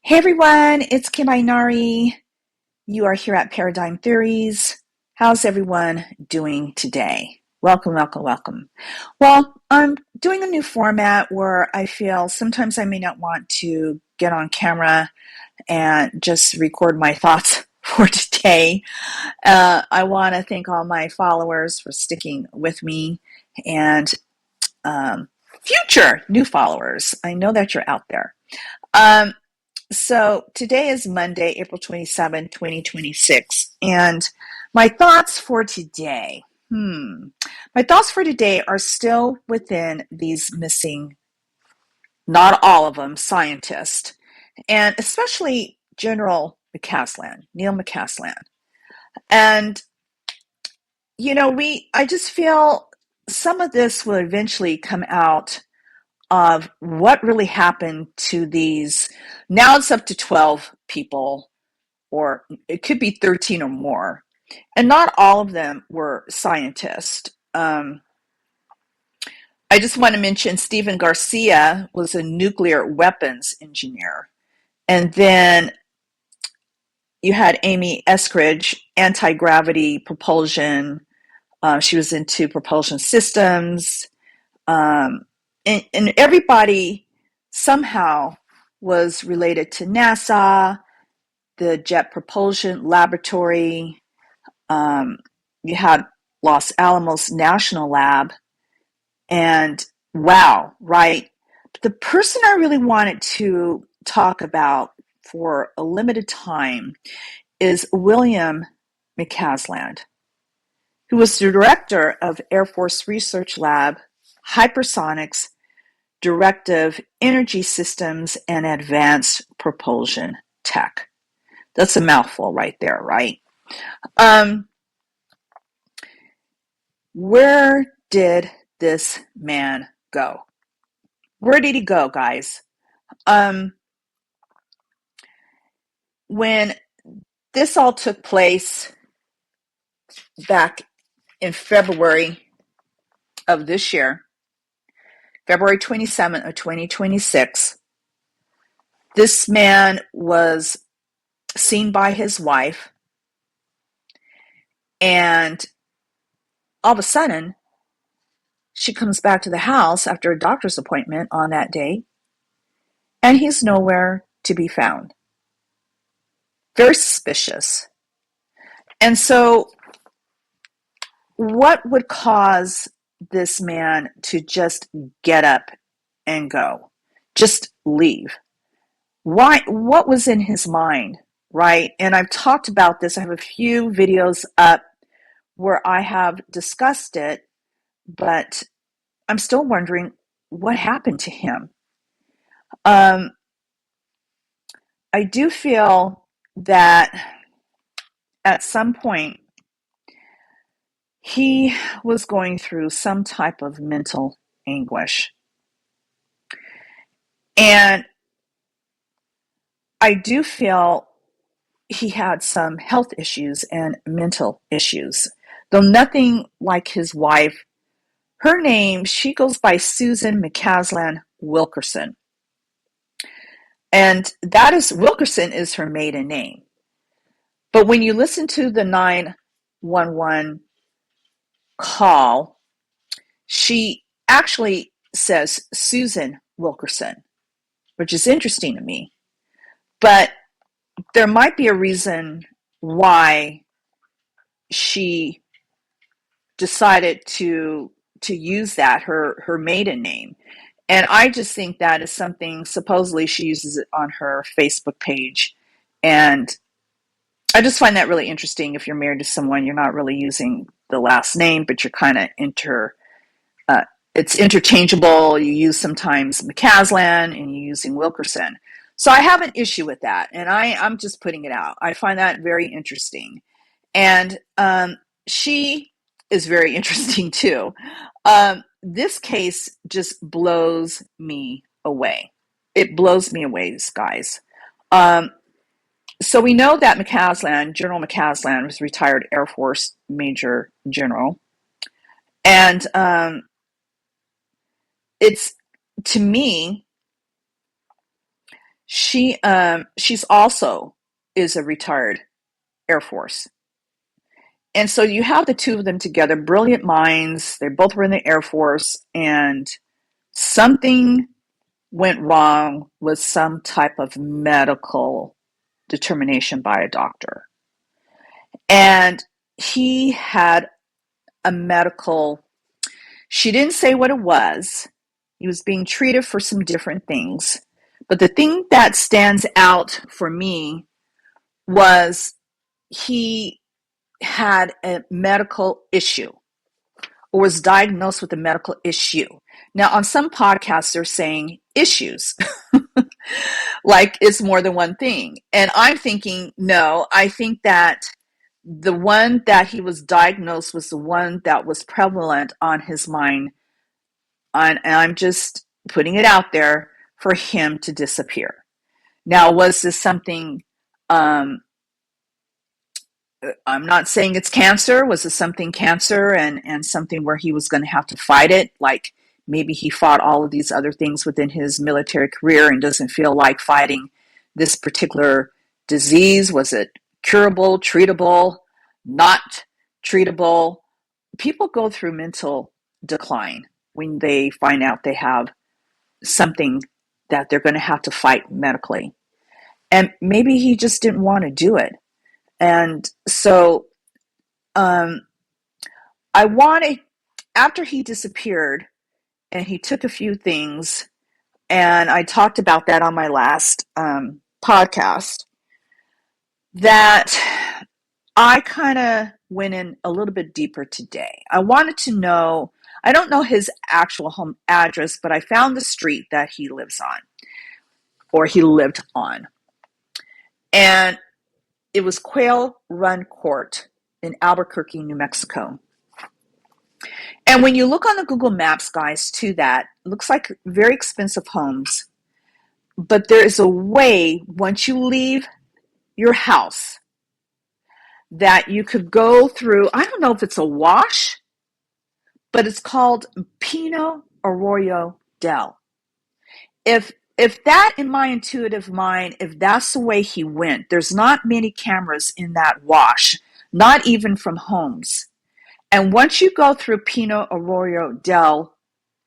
Hey everyone, it's Kim Ainari. You are here at Paradigm Theories. How's everyone doing today? Welcome, welcome, welcome. Well, I'm doing a new format where I feel sometimes I may not want to get on camera and just record my thoughts for today. I want to thank all my followers for sticking with me and um, future new followers. I know that you're out there. Um, So today is Monday, April 27, 2026, and my thoughts for today. My thoughts for today are still within these missing, not all of them, scientists, and especially General McCasland, Neil McCasland. And I just feel some of this will eventually come out of what really happened to these. Now it's up to 12 people, or it could be 13 or more. And not all of them were scientists. I just want to mention Stephen Garcia was a nuclear weapons engineer. And then you had Amy Eskridge, anti gravity propulsion. She was into propulsion systems. Um, and everybody somehow was related to NASA, the Jet Propulsion Laboratory. Um, you had Los Alamos National Lab, and wow, right? But the person I really wanted to talk about for a limited time is William McCasland, who was the director of Air Force Research Lab, Hypersonics, Directive Energy Systems, and Advanced Propulsion Tech. That's a mouthful right there, right? Um, Where did this man go? Where did he go, guys? Um, when this all took place back in February of this year, February 27th of 2026, this man was seen by his wife, and all of a sudden, she comes back to the house after a doctor's appointment on that day, and he's nowhere to be found. Very suspicious. And so what would cause this man to just get up and go, just leave? Why? What was in his mind, right? And I've talked about this. I have a few videos up where I have discussed it, but I'm still wondering what happened to him. um, I do feel that at some point he was going through some type of mental anguish. And I do feel he had some health issues and mental issues, though nothing like his wife. Her name, she goes by Susan McCasland Wilkerson. And that is, Wilkerson is her maiden name. But when you listen to the 911 call, she actually says Susan Wilkerson, which is interesting to me. But there might be a reason why she decided to use that, her maiden name. And I just think that is something, supposedly she uses it on her Facebook page. And I just find that really interesting. If you're married to someone, you're not really using the last name, but you're kind of uh, it's interchangeable. You use sometimes McCasland and you're using Wilkerson. So I have an issue with that, and I'm just putting it out. I find that very interesting. And she is very interesting too. This case just blows me away. It blows me away, guys. Um, so we know that McCasland, General McCasland, was a retired Air Force Major General. And it's, to me, she's also is a retired Air Force. And so you have the two of them together, brilliant minds. They both were in the Air Force, and something went wrong with some type of medical determination by a doctor. And he had a medical, she didn't say what it was. He was being treated for some different things. But the thing that stands out for me was he had a medical issue or was diagnosed with a medical issue. Now, on some podcasts, they're saying issues, like it's more than one thing. And I'm thinking, no, I think that the one that he was diagnosed was the one that was prevalent on his mind. And I'm just putting it out there for him to disappear. Now, was this something, I'm not saying it's cancer. Was it something cancer and something where he was going to have to fight it? Like maybe he fought all of these other things within his military career and doesn't feel like fighting this particular disease. Was it curable, treatable, not treatable? People go through mental decline when they find out they have something that they're going to have to fight medically. And maybe he just didn't want to do it. And so I wanted, after he disappeared and he took a few things, and I talked about that on my last podcast, that I kind of went in a little bit deeper today. I wanted to know, I don't know his actual home address, but I found the street that he lives on, or he lived on. And it was Quail Run Court in Albuquerque, New Mexico. And when you look on the Google Maps, guys, to that, it looks like very expensive homes. But there is a way, once you leave your house, that you could go through, I don't know if it's a wash, but it's called Pino Arroyo Del. If that, in my intuitive mind, if that's the way he went, there's not many cameras in that wash, not even from homes. And once you go through Pino Arroyo Del,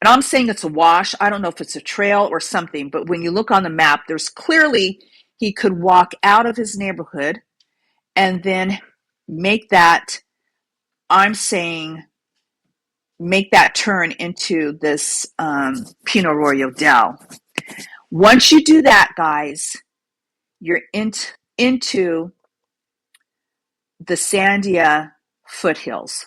and I'm saying it's a wash, I don't know if it's a trail or something, but when you look on the map, there's clearly he could walk out of his neighborhood and then make that, I'm saying, make that turn into this Pino Arroyo Del. Once you do that, guys, you're into the Sandia foothills.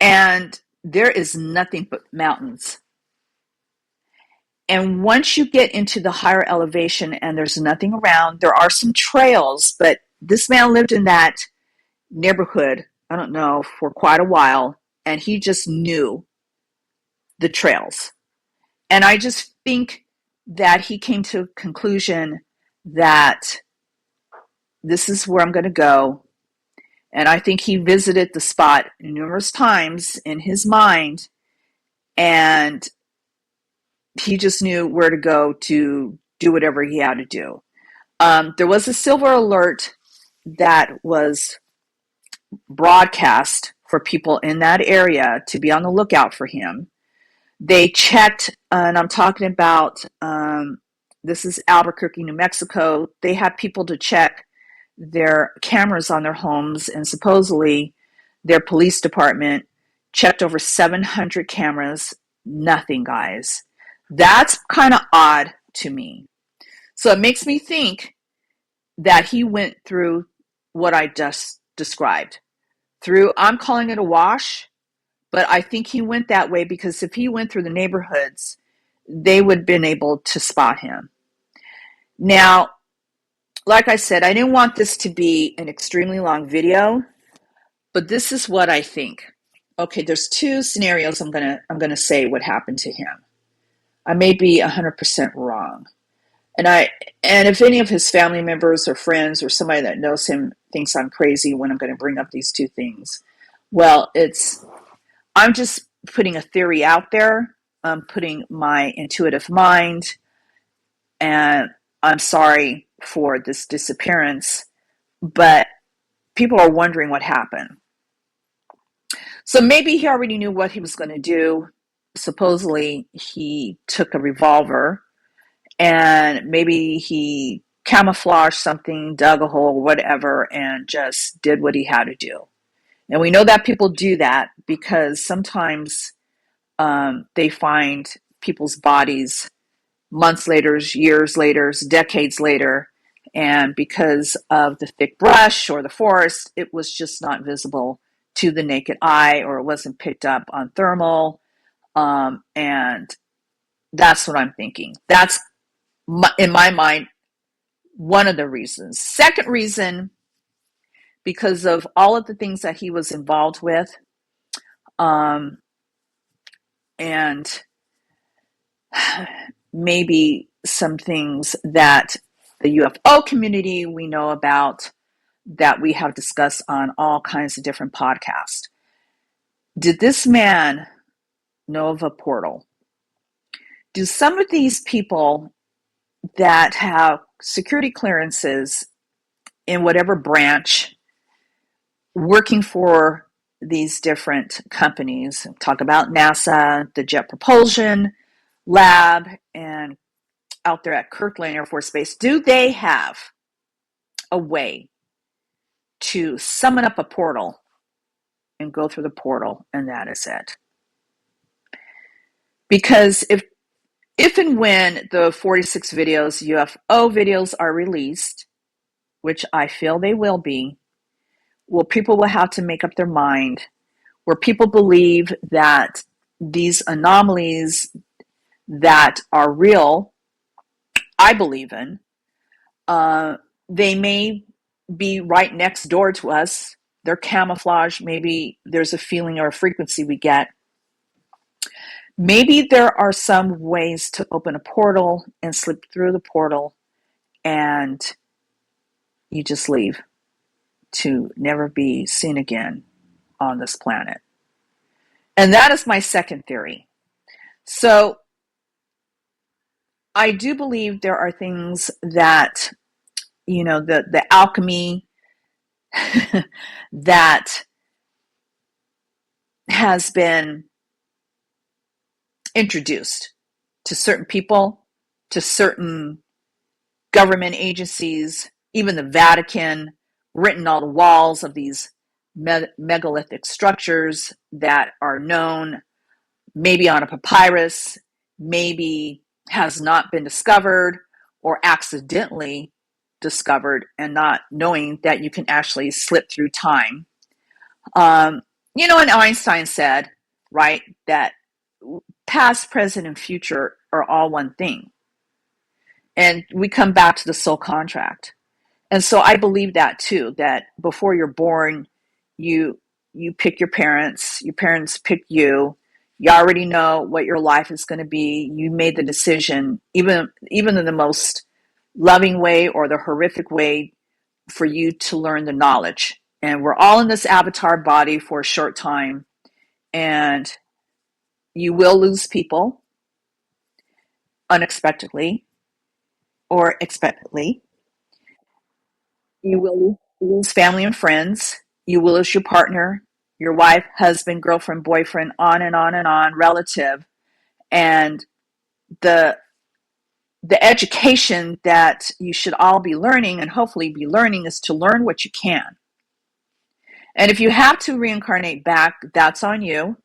And there is nothing but mountains. And once you get into the higher elevation and there's nothing around, there are some trails, but this man lived in that neighborhood, I don't know, for quite a while, and he just knew the trails. And I just think that he came to a conclusion that this is where I'm going to go. And I think he visited the spot numerous times in his mind, and he just knew where to go to do whatever he had to do. There was a silver alert that was broadcast for people in that area to be on the lookout for him. They checked, and I'm talking about, this is Albuquerque, New Mexico. They had people to check their cameras on their homes, and supposedly their police department checked over 700 cameras. Nothing, guys. That's kind of odd to me. So it makes me think that he went through what I just described. I'm calling it a wash, but I think he went that way because if he went through the neighborhoods, they would have been able to spot him. Now, like I said, I didn't want this to be an extremely long video, but this is what I think. Okay, there's two scenarios I'm gonna say what happened to him. I may be 100% wrong. And if any of his family members or friends or somebody that knows him thinks I'm crazy when I'm going to bring up these two things, well, I'm just putting a theory out there. I'm putting my intuitive mind, And I'm sorry for this disappearance, but people are wondering what happened. So maybe he already knew what he was going to do. Supposedly, he took a revolver and maybe he camouflaged something, dug a hole, whatever, and just did what he had to do. And we know that people do that because sometimes they find people's bodies months later, years later, decades later, and because of the thick brush or the forest, it was just not visible to the naked eye, or it wasn't picked up on thermal. And that's what I'm thinking. That's, in my mind, one of the reasons. Second reason, because of all of the things that he was involved with, um, and maybe some things that the UFO community we know about, that we have discussed on all kinds of different podcasts. Did this man know of a portal? Do some of these people that have security clearances in whatever branch, working for these different companies, talk about NASA, the Jet Propulsion Lab, and out there at Kirkland Air Force Base, do they have a way to summon up a portal and go through the portal, and that is it? Because if and when the 46 videos, UFO videos, are released, which I feel they will be, well, people will have to make up their mind, where people believe that these anomalies that are real, I believe in, they may be right next door to us. They're camouflaged. Maybe there's a feeling or a frequency we get. Maybe there are some ways to open a portal and slip through the portal, and you just leave to never be seen again on this planet. And that is my second theory. So I do believe there are things that, the alchemy that has been introduced to certain people, to certain government agencies, even the Vatican, written on the walls of these megalithic structures that are known, maybe on a papyrus, maybe has not been discovered or accidentally discovered, and not knowing that you can actually slip through time. And Einstein said, right, that past, present, and future are all one thing. And we come back to the soul contract. And so I believe that too, that before you're born, you pick your parents pick you. You already know what your life is going to be. You made the decision, even in the most loving way or the horrific way, for you to learn the knowledge. And we're all in this avatar body for a short time, and you will lose people unexpectedly or expectedly. You will lose family and friends. You will lose your partner, your wife, husband, girlfriend, boyfriend, on and on and on, relative. And the education that you should all be learning, and hopefully be learning, is to learn what you can. And if you have to reincarnate back, that's on you.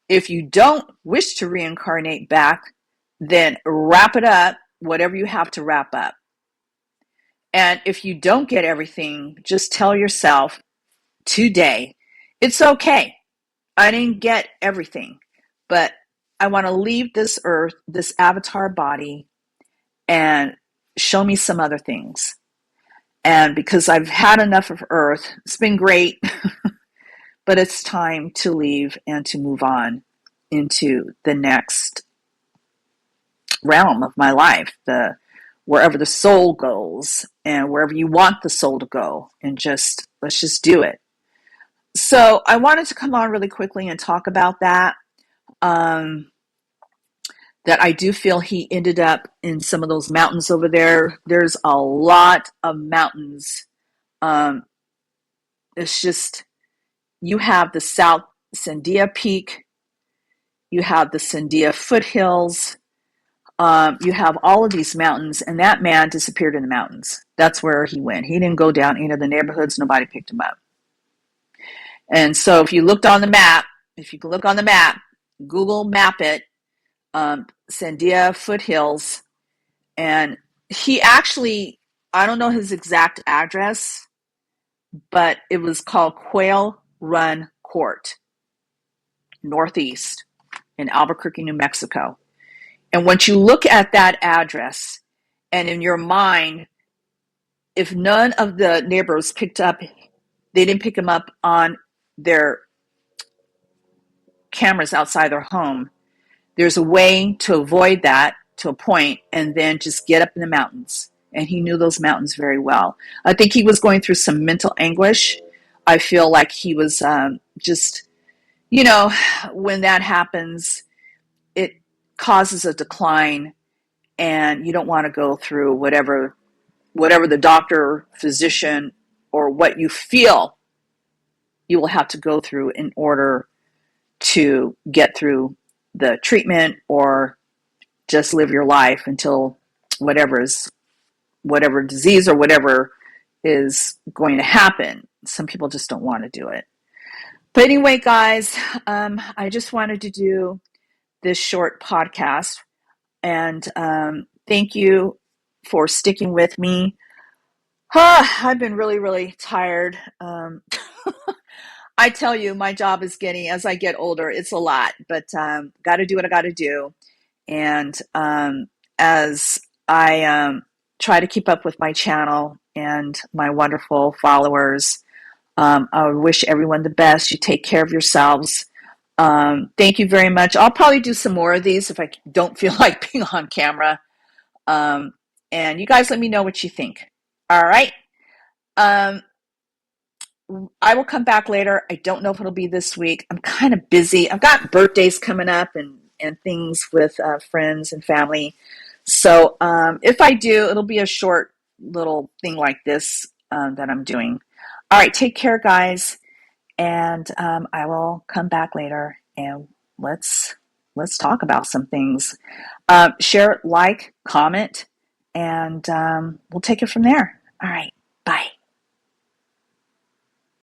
If you don't wish to reincarnate back, then wrap it up, whatever you have to wrap up. And if you don't get everything, just tell yourself today, it's okay. I didn't get everything, but I want to leave this earth, this avatar body, and show me some other things. And because I've had enough of earth, it's been great, but it's time to leave and to move on into the next realm of my life, wherever the soul goes and wherever you want the soul to go, and let's just do it. So I wanted to come on really quickly and talk about that. that I do feel he ended up in some of those mountains over there. There's a lot of mountains. Um, it's just, you have the South Sandia Peak, you have the Sandia foothills, you have all of these mountains, and that man disappeared in the mountains. That's where he went. He didn't go down any of the neighborhoods. Nobody picked him up. And so if you looked on the map, if you look on the map, Google map it, Sandia foothills, and he actually, I don't know his exact address, but it was called Quail Run Court, Northeast in Albuquerque, New Mexico. And once you look at that address, and in your mind, if none of the neighbors picked up, they didn't pick him up on their cameras outside their home, there's a way to avoid that to a point and then just get up in the mountains. And he knew those mountains very well. I think he was going through some mental anguish. I feel like he was just, when that happens, it causes a decline, and you don't want to go through whatever the doctor, physician, or what you feel you will have to go through in order to get through the treatment or just live your life until whatever disease or whatever is going to happen. Some people just don't want to do it. But anyway, guys, I just wanted to do this short podcast, and thank you for sticking with me. I've been really, really tired. I tell you, my job is getting, as I get older, it's a lot, but got to do what I got to do. And as I try to keep up with my channel and my wonderful followers, I wish everyone the best. You take care of yourselves. Thank you very much. I'll probably do some more of these if I don't feel like being on camera. And you guys let me know what you think. All right. I will come back later. I don't know if it'll be this week. I'm kind of busy. I've got birthdays coming up and things with friends and family. So if I do, it'll be a short little thing like this that I'm doing. All right, take care, guys. And I will come back later and let's talk about some things. Share, like, comment, and we'll take it from there. All right, bye.